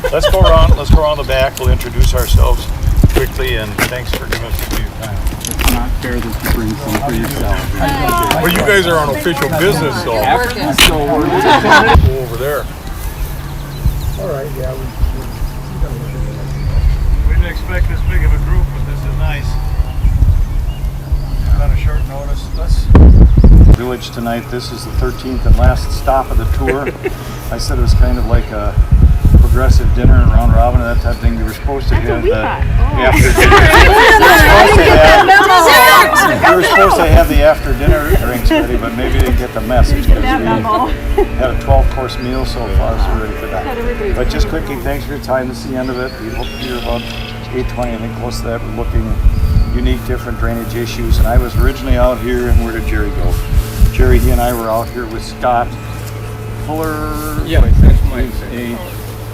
Let's go around. Let's go around the back. We'll introduce ourselves quickly, and thanks for giving us your time. It's not fair that you bring some for yourself. Well, you guys are on official business, so. So we're Go over there. All right. Yeah. We didn't expect this big of a group, but this is nice. On a short notice. Village tonight. This is the 13th and last stop of the tour. I said it was kind of like a progressive dinner, round robin, and that type of thing. We were supposed to have the after dinner. We were supposed to have the after dinner drinks ready, but maybe they didn't get the message because we had a 12-course meal so far, so we're ready for that. But just quickly, thanks for your time. This is the end of it. We hope to hear about 8:20. I think close to that. We're looking unique, different drainage issues. And I was originally out here, and where did Jerry go? Jerry, he and I were out here with Scott Fuller. Yeah, that's my a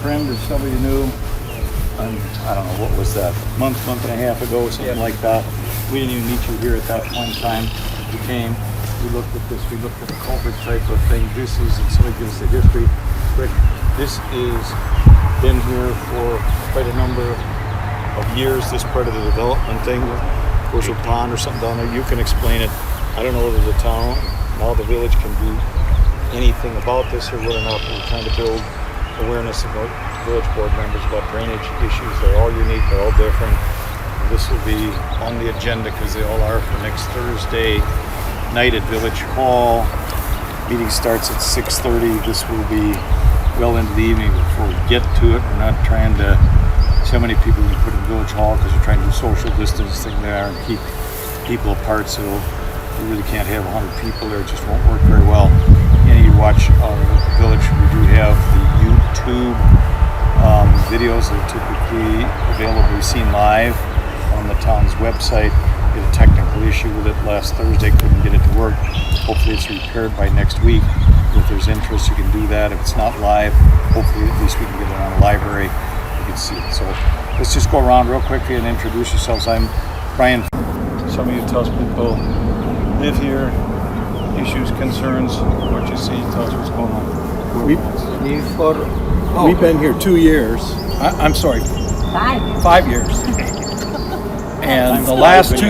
friend or somebody you knew. I don't know, what was that? Month and a half ago, something like that. We didn't even meet you here at that point in time. You came, we looked at this, we looked at the culvert type of thing. This is, and somebody gives the history quick. This is been here for quite a number of years, this part of the development thing. Goes a pond or something down there. You can explain it. I don't know whether the town, now the village can do anything about this or whether or not we're trying to build awareness about village board members about drainage issues. They're all unique, they're all different. And this will be on the agenda because they all are for next Thursday night at Village Hall. Meeting starts at 6:30. This will be well into the evening before we get to it. We're not trying to so many people we put in Village Hall because we're trying to do social distancing there and keep people apart, so we really can't have 100 people there. It just won't work very well. And you watch Village, we do have the YouTube videos that are typically available, seen live on the town's website. We had a technical issue with it last Thursday, couldn't get it to work. Hopefully it's repaired by next week. If there's interest, you can do that. If it's not live, hopefully at least we can get it on the library. You can see it. So let's just go around real quickly and introduce yourselves. I'm Brian. Some of you tell us people live here, issues, concerns, what you see, tell us what's going on. We've been here 2 years. I'm sorry, 5 years. And the last 2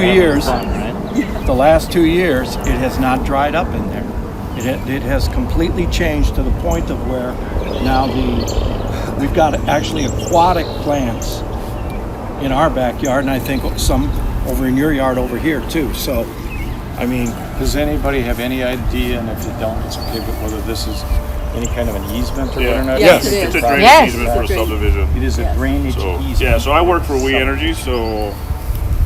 years, it has not dried up in there. It has completely changed to the point of where now we've got actually aquatic plants in our backyard, and I think some over in your yard over here too. So, I mean, does anybody have any idea, and if you don't, it's okay, but whether this is any kind of an easement or whether or not? Yes, it's a drainage easement for a subdivision. It is a drainage easement. Yeah, so I work for We Energy, so,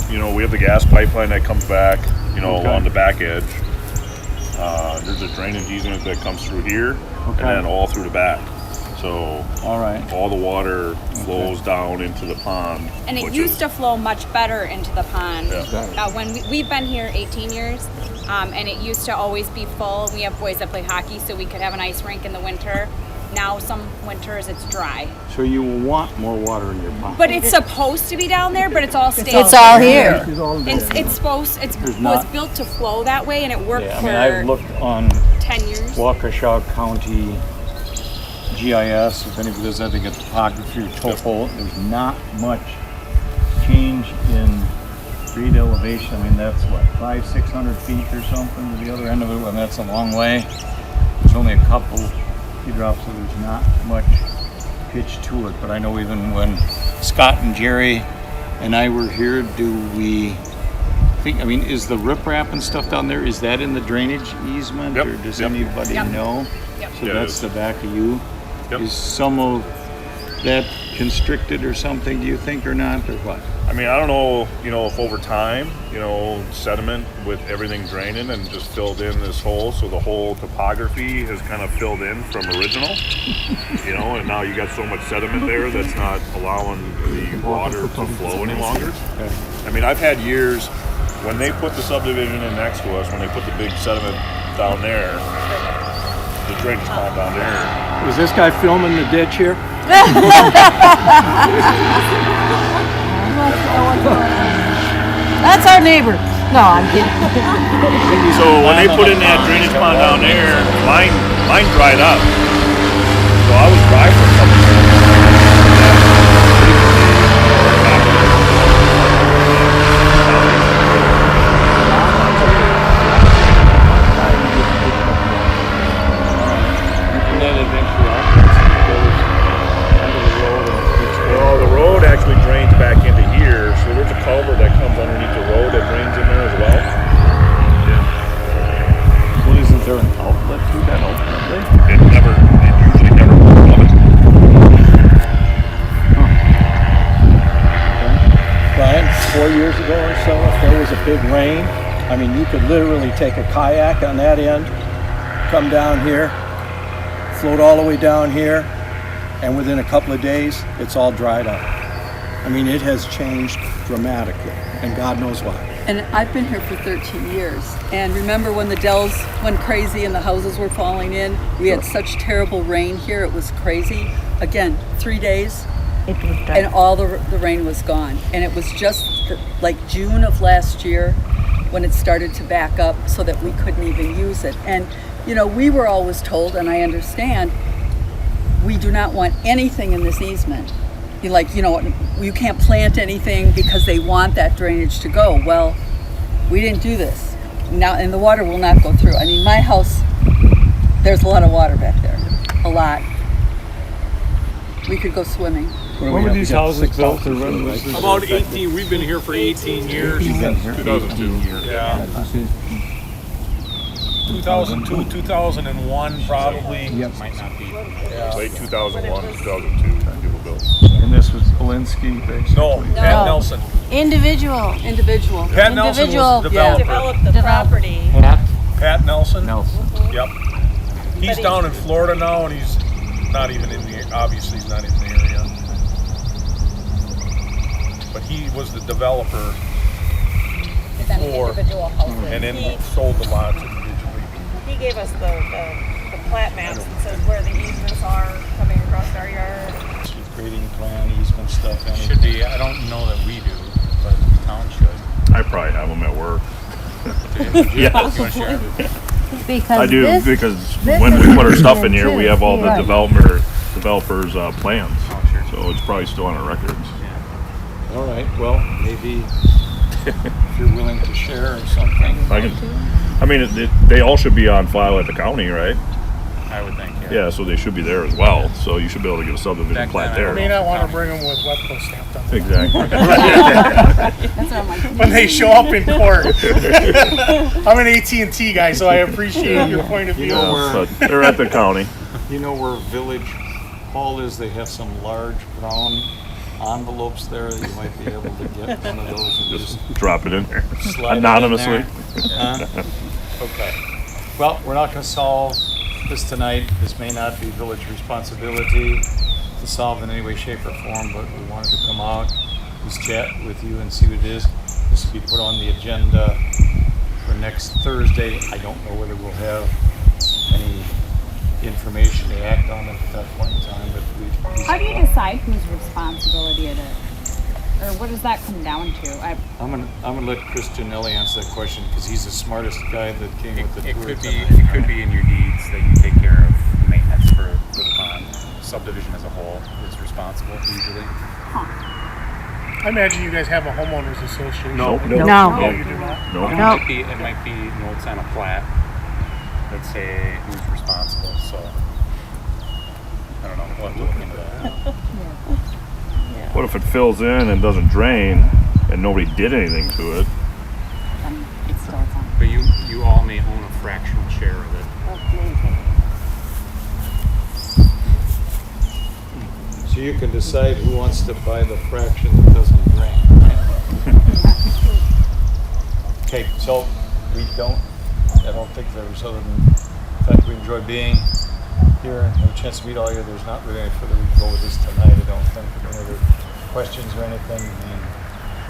you know, we have the gas pipeline that comes back, you know, along the back edge. There's a drainage easement that comes through here, and then all through the back. So all the water flows down into the pond. And it used to flow much better into the pond. Yeah. When we've been here 18 years, and it used to always be full. We have boys that play hockey, so we could have an ice rink in the winter. Now some winters it's dry. So you will want more water in your pond. But it's supposed to be down there, but it's all staying. It's all here. It's supposed. It was built to flow that way, and it worked I for mean, I've looked on 10 years. Waukesha County GIS, if anybody does that, they get topography or topo. There's not much change in grade elevation. I mean, that's what, 500-600 feet or something to the other end of it, and that's a long way. There's only a couple key drops, so there's not much pitch to it. But I know even when Scott and Jerry and I were here, do we think, I mean, is the riprap and stuff down there, is that in the drainage easement? Yep. Or does anybody know? Yep. So Yeah, that's the back of you. Yep. Is some of that constricted or something, do you think, or not, or what? I mean, I don't know, you know, if over time, you know, sediment with everything draining and just filled in this hole, so the whole topography has kind of filled in from original, you know, and now you got so much sediment there that's not allowing the water to flow any longer. Okay. I mean, I've had years when they put the subdivision in next to us, when they put the big sediment down there, the drainage pond down there. was this guy filming the ditch here? That's our neighbor. No, I'm kidding. So when they put in that drainage pond down there, mine dried up. So I was dry for a couple of years. I mean, you could literally take a kayak on that end, come down here, float all the way down here, and within a couple of days, it's all dried up. I mean, it has changed dramatically, and God knows why. And I've been here for 13 years. And remember when the Dells went crazy and the houses were falling in? We had such terrible rain here, it was crazy. Again, 3 days, It was and done. all the rain was gone. And it was just like June of last year when it started to back up so that we couldn't even use it. And, you know, we were always told, and I understand, we do not want anything in this easement. You can't plant anything because they want that drainage to go. Well, we didn't do this. Now, and the water will not go through. I mean, my house, there's a lot of water back there, a lot. We could go swimming. When were these houses built? About 18, we've been here for 18 years. 2002. Yeah. 2002, 2001 probably. Might not be. Yeah. Late 2001, 2002, people built. And this was Olinsky, basically? No, Pat Nelson. Individual. Individual. Pat Nelson was the yeah. developer. Develop the property. Pat Nelson. Nelson. Yep. He's down in Florida now, and he's not even in the, obviously he's not in the area. But he was the developer But then before, individual houses. and then sold the lots individually. He gave us the plat maps that says where the easements are coming across our yard. Grading plan, easement stuff, anything. Should be, I don't know that we do, but the town should. I probably have them at work. You want to share? Because I do, this, because this when is we put our stuff in here, too. we have all the Right. developers' plans. Oh, sure. So it's probably still on our records. All right, well, maybe if you're willing to share or something. I mean, they all should be on file at the county, right? I would think, Yeah, so they should be there as well. So you should be able to get a subdivision Back plat then, I there. May not want to bring them with wet clothes stamped on them. Exactly. That's what I'm like. When they show up in court. I'm an AT&T guy, so I appreciate your point of view. Yeah, but they're at the county. You know where Village Hall is? They have some large brown envelopes there that you might be able to get one of those and just Drop it in there slide anonymously. it in there. Huh? Okay. Well, we're not going to solve this tonight. This may not be village responsibility to solve in any way, shape, or form, but we wanted to come out, just chat with you and see what it is. This will be put on the agenda for next Thursday. I don't know whether we'll have any information to act on it at that point in time, but we. How do you decide whose responsibility it is? Or what does that come down to? I'm gonna let Chris Janelli answer that question because he's the smartest guy that came with the It tour could be, tonight. it could be in your deeds that you take care of maintenance for the pond. Subdivision as a whole is responsible usually. I imagine you guys have a homeowners association. No. No. You do not. No. It might be notes on a plat that say who's responsible, so I don't know, we'll have to look into that. What if it fills in and doesn't drain and nobody did anything to it? Then it's still its own. But you all may own a fractional share of it. So you can decide who wants to buy the fraction that doesn't drain, right? Okay, so I don't think there's other than the fact we enjoy being here and have a chance to meet all of you. There's not really any further we can go with this tonight, I don't think. Any other questions or anything? And